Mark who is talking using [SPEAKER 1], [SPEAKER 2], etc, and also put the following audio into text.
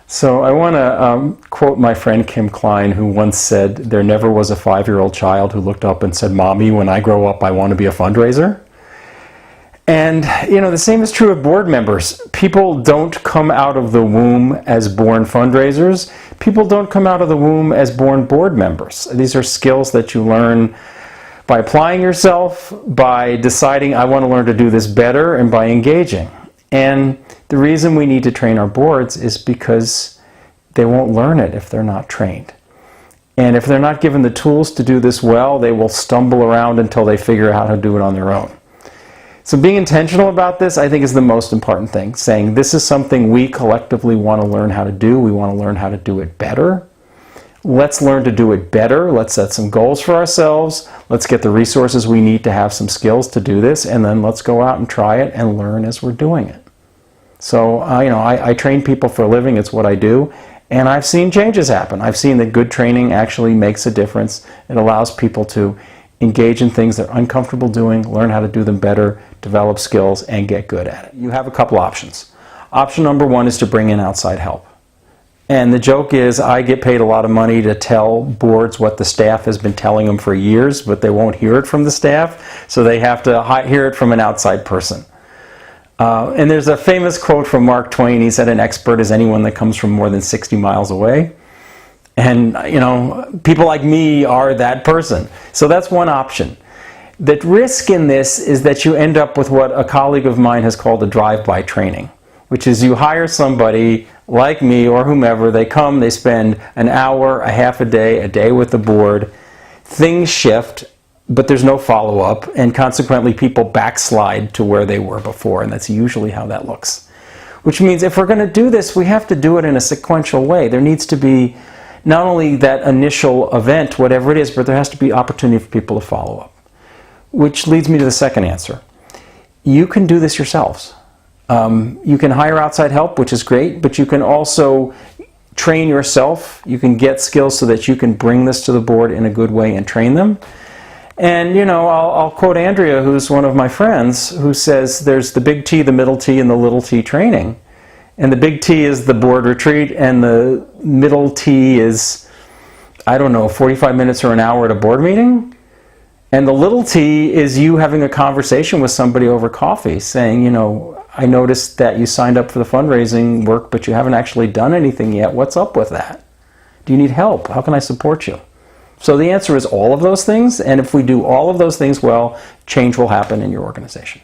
[SPEAKER 1] So I want to quote my friend Kim Klein, who once said, "There never was a 5-year-old child who looked up and said, 'Mommy, when I grow up, I want to be a fundraiser.'" And, the same is true of board members. People don't come out of the womb as born fundraisers. People don't come out of the womb as born board members. These are skills that you learn by applying yourself, by deciding, I want to learn to do this better, and by engaging. And the reason we need to train our boards is because they won't learn it if they're not trained. And if they're not given the tools to do this well, they will stumble around until they figure out how to do it on their own. So being intentional about this, I think, is the most important thing. Saying this is something we collectively want to learn how to do. We want to learn how to do it better. Let's learn to do it better. Let's set some goals for ourselves. Let's get the resources we need to have some skills to do this. And then let's go out and try it and learn as we're doing it. So, I train people for a living. It's what I do. And I've seen changes happen. I've seen that good training actually makes a difference. It allows people to engage in things they're uncomfortable doing, learn how to do them better, develop skills, and get good at it. You have a couple options. Option number one is to bring in outside help. And the joke is, I get paid a lot of money to tell boards what the staff has been telling them for years, but they won't hear it from the staff, so they have to hear it from an outside person. And there's a famous quote from Mark Twain. He said, "An expert is anyone that comes from more than 60 miles away." And, people like me are that person. So that's one option. The risk in this is that you end up with what a colleague of mine has called a drive-by training, which is you hire somebody like me or whomever, they come, they spend an hour, a half a day with the board, things shift, but there's no follow-up, and consequently people backslide to where they were before, and that's usually how that looks. Which means if we're going to do this, we have to do it in a sequential way. There needs to be not only that initial event, whatever it is, but there has to be opportunity for people to follow up. Which leads me to the second answer. You can do this yourselves. You can hire outside help, which is great, but you can also train yourself. You can get skills so that you can bring this to the board in a good way and train them. And, I'll quote Andrea, who's one of my friends, who says there's the big T, the middle T, and the little T training. And the big T is the board retreat, and the middle T is, 45 minutes or an hour at a board meeting. And the little T is you having a conversation with somebody over coffee saying, I noticed that you signed up for the fundraising work, but you haven't actually done anything yet. What's up with that? Do you need help? How can I support you? So the answer is all of those things, and if we do all of those things well, change will happen in your organization.